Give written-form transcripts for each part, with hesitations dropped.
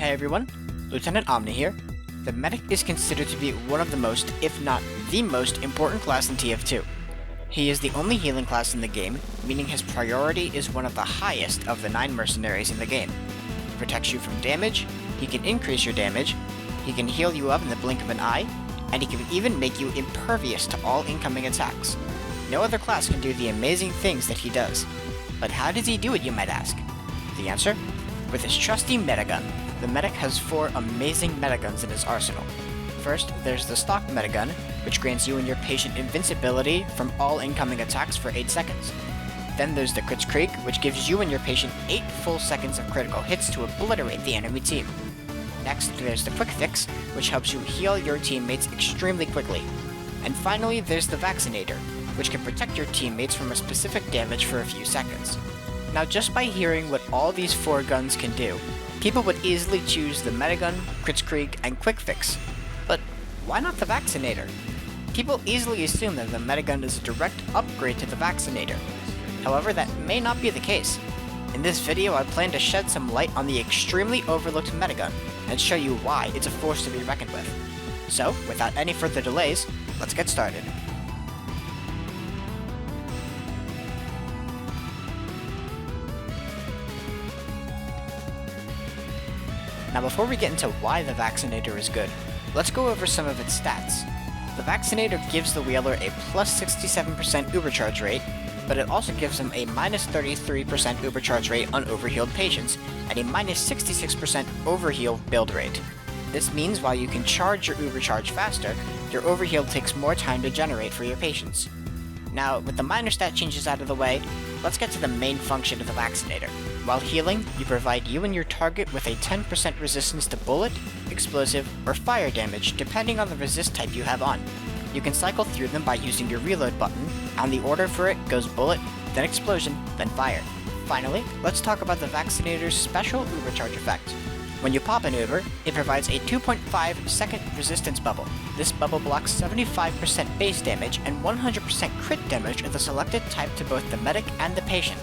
Hey everyone, Lieutenant Omni here. The Medic is considered to be one of the most, if not the most important class in TF2. He is the only healing class in the game, meaning his priority is one of the highest of the 9 mercenaries in the game. He protects you from damage, he can increase your damage, he can heal you up in the blink of an eye, and he can even make you impervious to all incoming attacks. No other class can do the amazing things that he does. But how does he do it, you might ask? The answer? With his trusty Medi Gun. The Medic has 4 amazing Medi Guns in his arsenal. First, there's the stock Medi Gun, which grants you and your patient invincibility from all incoming attacks for 8 seconds. Then there's the Kritzkrieg, which gives you and your patient 8 full seconds of critical hits to obliterate the enemy team. Next, there's the Quick Fix, which helps you heal your teammates extremely quickly. And finally, there's the Vaccinator, which can protect your teammates from a specific damage for a few seconds. Now, just by hearing what all these 4 guns can do, people would easily choose the Medi Gun, Kritzkrieg, and Quick Fix. But why not the Vaccinator? People easily assume that the Medi Gun is a direct upgrade to the Vaccinator. However, that may not be the case. In this video, I plan to shed some light on the extremely overlooked Medi Gun, and show you why it's a force to be reckoned with. So, without any further delays, let's get started. Now before we get into why the Vaccinator is good, let's go over some of its stats. The Vaccinator gives the wheeler a plus 67% overcharge rate, but it also gives him a minus 33% overcharge rate on overhealed patients, and a minus 66% overheal build rate. This means while you can charge your overcharge faster, your overheal takes more time to generate for your patients. Now, with the minor stat changes out of the way, let's get to the main function of the Vaccinator. While healing, you provide you and your target with a 10% resistance to bullet, explosive, or fire damage depending on the resist type you have on. You can cycle through them by using your reload button, and the order for it goes bullet, then explosion, then fire. Finally, let's talk about the Vaccinator's special overcharge effect. When you pop an Uber, it provides a 2.5 second resistance bubble. This bubble blocks 75% base damage and 100% crit damage of the selected type to both the medic and the patient.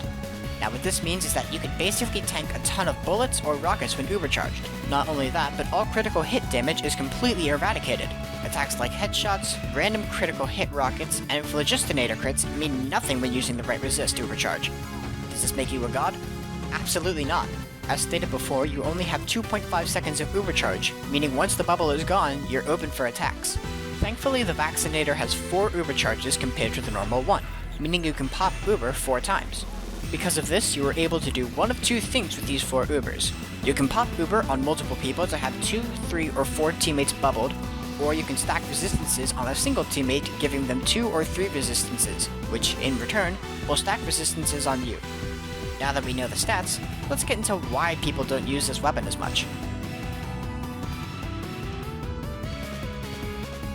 Now what this means is that you can basically tank a ton of bullets or rockets when Ubercharged. Not only that, but all critical hit damage is completely eradicated. Attacks like headshots, random critical hit rockets, and Phlogistinator crits mean nothing when using the right resist to overcharge. Does this make you a god? Absolutely not. As stated before, you only have 2.5 seconds of overcharge, meaning once the bubble is gone, you're open for attacks. Thankfully, the Vaccinator has 4 overcharges compared to the normal one, meaning you can pop Uber 4 times. Because of this, you are able to do one of 2 things with these 4 Ubers. You can pop Uber on multiple people to have 2, 3, or 4 teammates bubbled, or you can stack resistances on a single teammate, giving them 2 or 3 resistances, which, in return, will stack resistances on you. Now that we know the stats, let's get into why people don't use this weapon as much.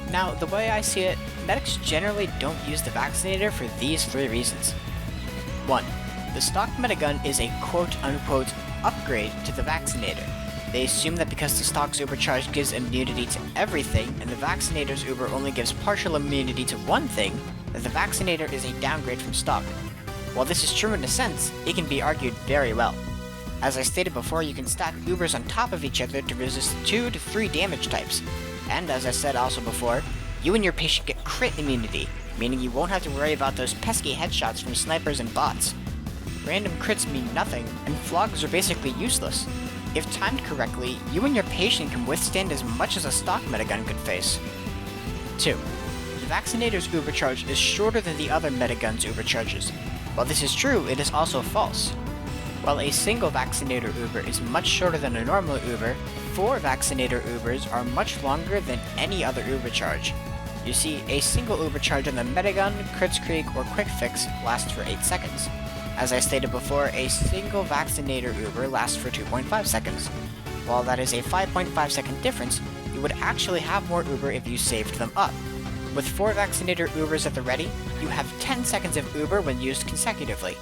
Now, the way I see it, medics generally don't use the Vaccinator for these 3 reasons. 1. The stock Medi Gun is a quote-unquote upgrade to the Vaccinator. They assume that because the stock's overcharge gives immunity to everything, and the Vaccinator's Uber only gives partial immunity to one thing, that the Vaccinator is a downgrade from stock. While this is true in a sense, it can be argued very well. As I stated before, you can stack Ubers on top of each other to resist 2 to 3 damage types. And as I said also before, you and your patient get crit immunity, meaning you won't have to worry about those pesky headshots from snipers and bots. Random crits mean nothing, and flogs are basically useless. If timed correctly, you and your patient can withstand as much as a stock Medi Gun could face. 2. The Vaccinator's overcharge is shorter than the other Medi Gun's overcharges. While this is true, it is also false. While a single Vaccinator Uber is much shorter than a normal Uber, 4 Vaccinator Ubers are much longer than any other overcharge. You see, a single overcharge on the Medi Gun, Kritzkrieg, or Quick Fix lasts for 8 seconds. As I stated before, a single Vaccinator Uber lasts for 2.5 seconds. While that is a 5.5 second difference, you would actually have more Uber if you saved them up. With 4 Vaccinator Ubers at the ready, you have 10 seconds of Uber when used consecutively.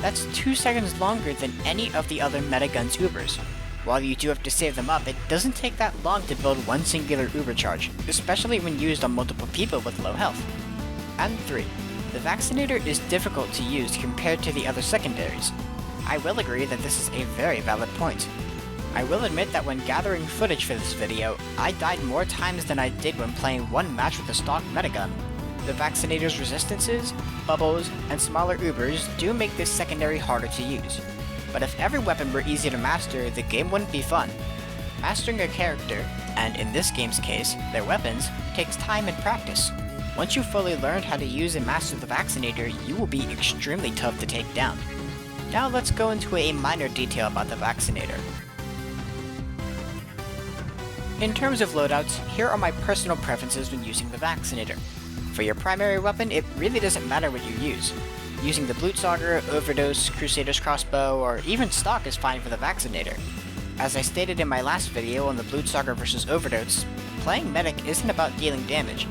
That's 2 seconds longer than any of the other Medi Gun's Ubers. While you do have to save them up, it doesn't take that long to build one singular Uber charge, especially when used on multiple people with low health. And 3. The Vaccinator is difficult to use compared to the other secondaries. I will agree that this is a very valid point. I will admit that when gathering footage for this video, I died more times than I did when playing one match with the stock Medi Gun. The Vaccinator's resistances, bubbles, and smaller Ubers do make this secondary harder to use. But if every weapon were easy to master, the game wouldn't be fun. Mastering a character, and in this game's case, their weapons, takes time and practice. Once you've fully learned how to use and master the Vaccinator, you will be extremely tough to take down. Now let's go into a minor detail about the Vaccinator. In terms of loadouts, here are my personal preferences when using the Vaccinator. For your primary weapon, it really doesn't matter what you use. Using the Blutsauger, Overdose, Crusader's Crossbow, or even stock is fine for the Vaccinator. As I stated in my last video on the Blutsauger vs Overdose, playing Medic isn't about dealing damage.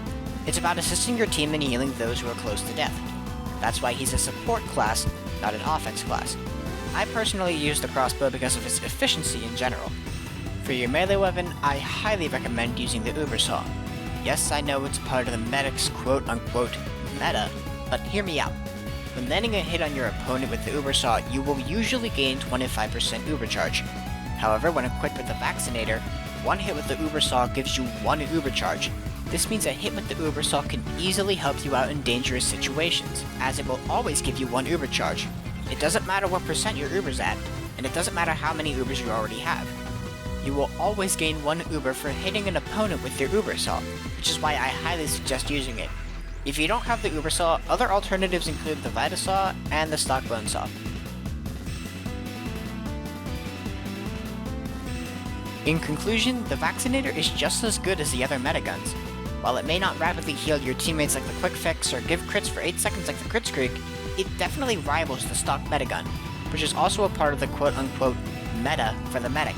It's about assisting your team in healing those who are close to death. That's why he's a support class, not an offense class. I personally use the crossbow because of its efficiency in general. For your melee weapon, I highly recommend using the Ubersaw. Yes, I know it's part of the Medic's quote-unquote meta, but hear me out. When landing a hit on your opponent with the Ubersaw, you will usually gain 25% Uber charge. However, when equipped with the Vaccinator, one hit with the Ubersaw gives you 1 Uber charge. This means a hit with the Ubersaw can easily help you out in dangerous situations, as it will always give you 1 Uber charge. It doesn't matter what percent your Uber's at, and it doesn't matter how many Ubers you already have. You will always gain 1 Uber for hitting an opponent with your Ubersaw, which is why I highly suggest using it. If you don't have the Ubersaw, other alternatives include the Vitasaw and the stock Bone Saw. In conclusion, the Vaccinator is just as good as the other Medi Guns. While it may not rapidly heal your teammates like the Quick Fix or give crits for 8 seconds like the Kritzkrieg, it definitely rivals the stock Medi Gun, which is also a part of the quote-unquote meta for the Medic.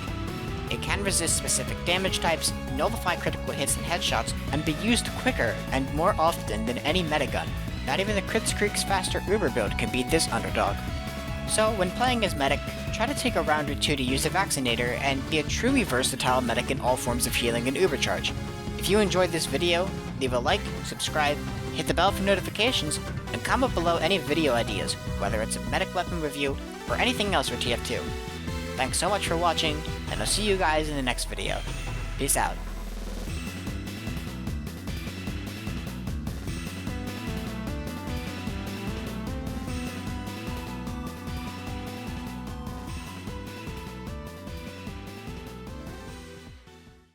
It can resist specific damage types, nullify critical hits and headshots, and be used quicker and more often than any Medi Gun. Not even the Kritzkrieg's faster Uber build can beat this Underdog. So, when playing as Medic, try to take a round or two to use the Vaccinator and be a truly versatile Medic in all forms of healing and Uber charge. If you enjoyed this video, leave a like, subscribe, hit the bell for notifications, and comment below any video ideas, whether it's a Medic weapon review or anything else for TF2. Thanks so much for watching, and I'll see you guys in the next video. Peace out.